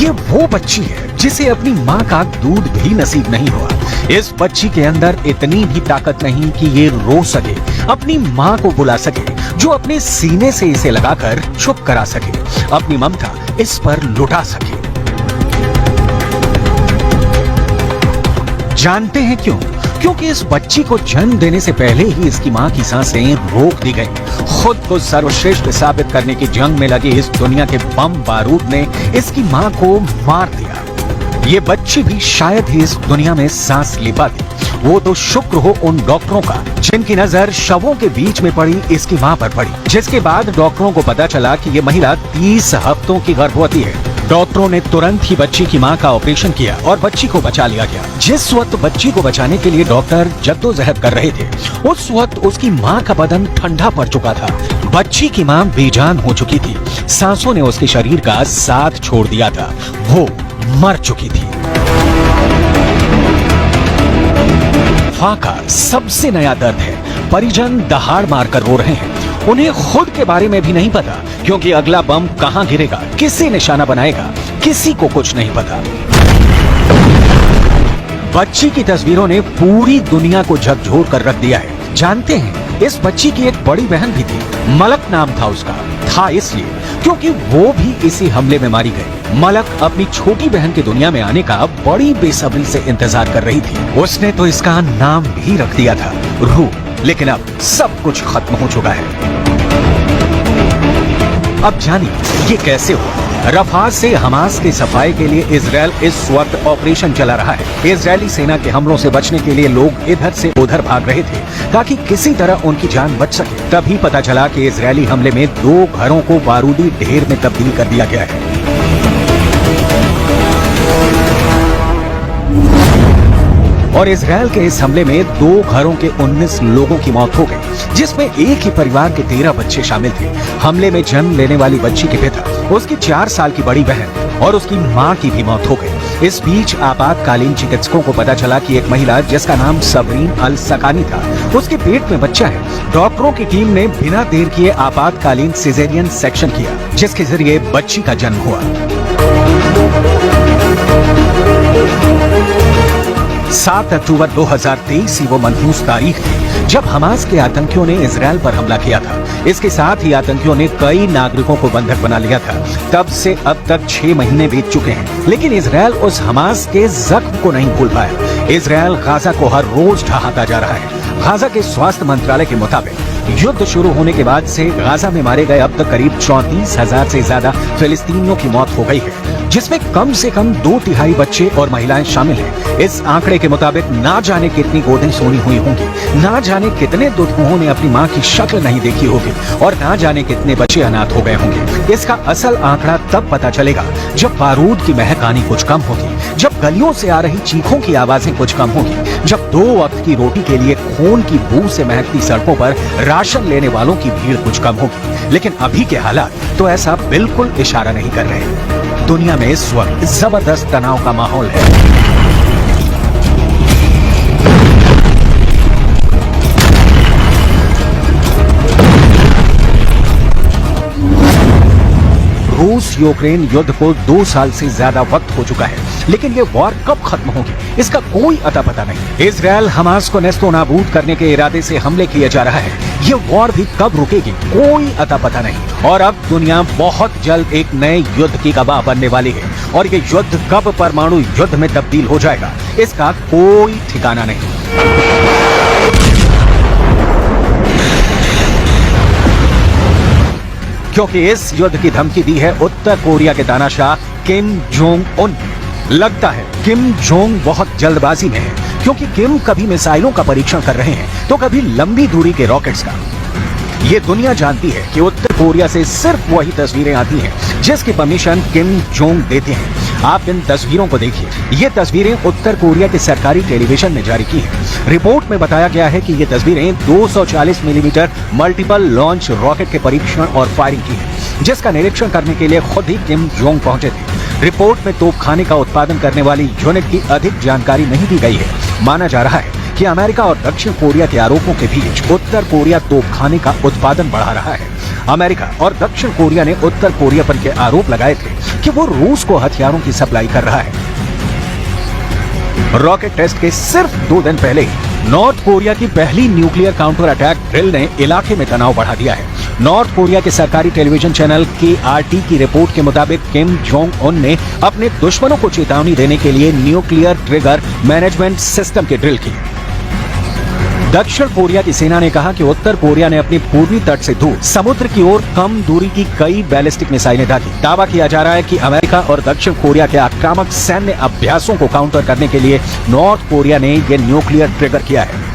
ये वो बच्ची है जिसे अपनी माँ का दूध भी नसीब नहीं हुआ। इस बच्ची के अंदर इतनी भी ताकत नहीं कि ये रो सके, अपनी माँ को बुला सके, जो अपने सीने से इसे लगाकर चुप करा सके, अपनी ममता इस पर लुटा सके। जानते हैं क्यों? क्योंकि इस बच्ची को जन्म देने से पहले ही इसकी माँ की सांसें रोक दी गई। खुद को सर्वश्रेष्ठ साबित करने की जंग में लगी इस दुनिया के बम बारूद ने इसकी माँ को मार दिया। ये बच्ची भी शायद ही इस दुनिया में सांस ले पाती। वो तो शुक्र हो उन डॉक्टरों का जिनकी नजर शवों के बीच में पड़ी इसकी माँ पर पड़ी, जिसके बाद डॉक्टरों को पता चला कि ये महिला 30 हफ्तों की गर्भवती है। डॉक्टरों ने तुरंत ही बच्ची की मां का ऑपरेशन किया और बच्ची को बचा लिया गया। जिस वक्त बच्ची को बचाने के लिए डॉक्टर जद्दोजहद कर रहे थे, उस वक्त उसकी मां का बदन ठंडा पड़ चुका था। बच्ची की मां बेजान हो चुकी थी, सांसों ने उसके शरीर का साथ छोड़ दिया था, वो मर चुकी थी। फाका सबसे नया दर्द है। परिजन दहाड़ मारकर रो रहे हैं। उन्हें खुद के बारे में भी नहीं पता, क्योंकि अगला बम कहां गिरेगा, किसे निशाना बनाएगा, किसी को कुछ नहीं पता। बच्ची की तस्वीरों ने पूरी दुनिया को झकझोर कर रख दिया है। जानते हैं, इस बच्ची की एक बड़ी बहन भी थी। मलक नाम था उसका। था इसलिए क्योंकि वो भी इसी हमले में मारी गई। मलक अपनी छोटी बहन की दुनिया में आने का बड़ी बेसब्री से इंतजार कर रही थी। उसने तो इसका नाम भी रख दिया था, रूह। लेकिन अब सब कुछ खत्म हो चुका है। अब जानिए ये कैसे हुआ। रफा से हमास की सफाई के लिए इजराइल इस वक्त ऑपरेशन चला रहा है। इजरायली सेना के हमलों से बचने के लिए लोग इधर से उधर भाग रहे थे ताकि किसी तरह उनकी जान बच सके। तभी पता चला कि इजरायली हमले में 2 घरों को बारूदी ढेर में तब्दील कर दिया गया है। और इजराइल के इस हमले में 2 घरों के 19 लोगों की मौत हो गई, जिसमें एक ही परिवार के 13 बच्चे शामिल थे। हमले में जन्म लेने वाली बच्ची के पिता, उसकी 4 साल की बड़ी बहन और उसकी मां की भी मौत हो गई। इस बीच आपातकालीन चिकित्सकों को पता चला कि एक महिला जिसका नाम सबरीन अल सकानी था, उसके पेट में बच्चा है। डॉक्टरों की टीम ने बिना देर किए आपातकालीन सिजेरियन सेक्शन किया, जिसके जरिए बच्ची का जन्म हुआ। 7 अक्टूबर 2023 ही वो मनहूस तारीख थी जब हमास के आतंकियों ने इजराइल पर हमला किया था। इसके साथ ही आतंकियों ने कई नागरिकों को बंधक बना लिया था। तब से अब तक 6 महीने बीत चुके हैं, लेकिन इजराइल उस हमास के जख्म को नहीं भूल पाया। इजराइल गाजा को हर रोज ढहाता जा रहा है। गाजा के स्वास्थ्य मंत्रालय के मुताबिक युद्ध शुरू होने के बाद से गाजा में मारे गए अब तक करीब 34,000 से ज्यादा फिलिस्तीनियों की मौत हो गई है, जिसमें कम से कम 2/3 बच्चे और महिलाएं शामिल हैं। इस आंकड़े के मुताबिक ना जाने कितनी गोदें सोनी हुई होंगी, ना जाने कितने दुल्हनों ने अपनी मां की शक्ल नहीं देखी होगी और ना जाने कितने बच्चे अनाथ हो गए होंगे। इसका असल आंकड़ा तब पता चलेगा जब बारूद की महक आनी कुछ कम होगी, जब गलियों से आ रही चीखों की आवाजें कुछ कम होगी, जब 2 वक्त की रोटी के लिए खून की बू से महकती सड़कों पर राशन लेने वालों की भीड़ कुछ कम होगी। लेकिन अभी के हालात तो ऐसा बिल्कुल इशारा नहीं कर रहे। दुनिया में इस वक्त जबरदस्त तनाव का माहौल है। रूस यूक्रेन युद्ध को 2 साल से ज्यादा वक्त हो चुका है, लेकिन ये वॉर कब खत्म होगी इसका कोई अता पता नहीं। इजराइल हमास को नेस्तो नाबूद करने के इरादे से हमले किए जा रहा है। ये वॉर भी कब रुकेगी कोई अता पता नहीं। और अब दुनिया बहुत जल्द एक नए युद्ध की गवाह बनने वाली है, और ये युद्ध कब परमाणु युद्ध में तब्दील हो जाएगा इसका कोई ठिकाना नहीं। क्योंकि इस युद्ध की धमकी दी है उत्तर कोरिया के तानाशाह किम जोंग उन। लगता है किम जोंग बहुत जल्दबाजी में है, क्योंकि किम कभी मिसाइलों का परीक्षण कर रहे हैं तो कभी लंबी दूरी के रॉकेट्स का। ये दुनिया जानती है कि उत्तर कोरिया से सिर्फ वही तस्वीरें आती हैं जिसकी परमिशन किम जोंग देते हैं। आप इन तस्वीरों को देखिए। ये तस्वीरें उत्तर कोरिया के सरकारी टेलीविजन ने जारी की हैं। रिपोर्ट में बताया गया है कि ये तस्वीरें 240 मिलीमीटर मल्टीपल लॉन्च रॉकेट के परीक्षण और फायरिंग की है, जिसका निरीक्षण करने के लिए खुद ही किम जोंग पहुंचे थे। रिपोर्ट में तोपखाने का उत्पादन करने वाली यूनिट की अधिक जानकारी नहीं दी गई है। माना जा रहा है कि अमेरिका और दक्षिण कोरिया के आरोपों के बीच उत्तर कोरिया तोपखाने का उत्पादन बढ़ा रहा है। अमेरिका और दक्षिण कोरिया ने उत्तर कोरिया पर यह आरोप लगाए थे कि वो रूस को हथियारों की सप्लाई कर रहा है। रॉकेट टेस्ट के सिर्फ 2 दिन पहले नॉर्थ कोरिया की पहली न्यूक्लियर काउंटर अटैक ड्रिल ने इलाके में तनाव बढ़ा दिया है। नॉर्थ कोरिया के सरकारी टेलीविजन चैनल KRT की रिपोर्ट के मुताबिक किम जोंग उन ने अपने दुश्मनों को चेतावनी देने के लिए न्यूक्लियर ट्रिगर मैनेजमेंट सिस्टम की ड्रिल की। दक्षिण कोरिया की सेना ने कहा कि उत्तर कोरिया ने अपनी पूर्वी तट से दूर समुद्र की ओर कम दूरी की कई बैलिस्टिक मिसाइलें दागी। दावा किया जा रहा है कि अमेरिका और दक्षिण कोरिया के आक्रामक सैन्य अभ्यासों को काउंटर करने के लिए नॉर्थ कोरिया ने यह न्यूक्लियर ट्रिगर किया है।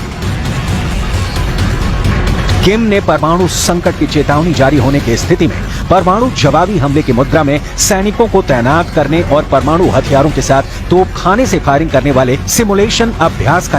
किम ने परमाणु संकट की चेतावनी जारी होने की स्थिति में परमाणु जवाबी हमले की मुद्रा में सैनिकों को तैनात करने और परमाणु हथियारों के साथ तोपखाने से फायरिंग करने वाले सिमुलेशन अभ्यास का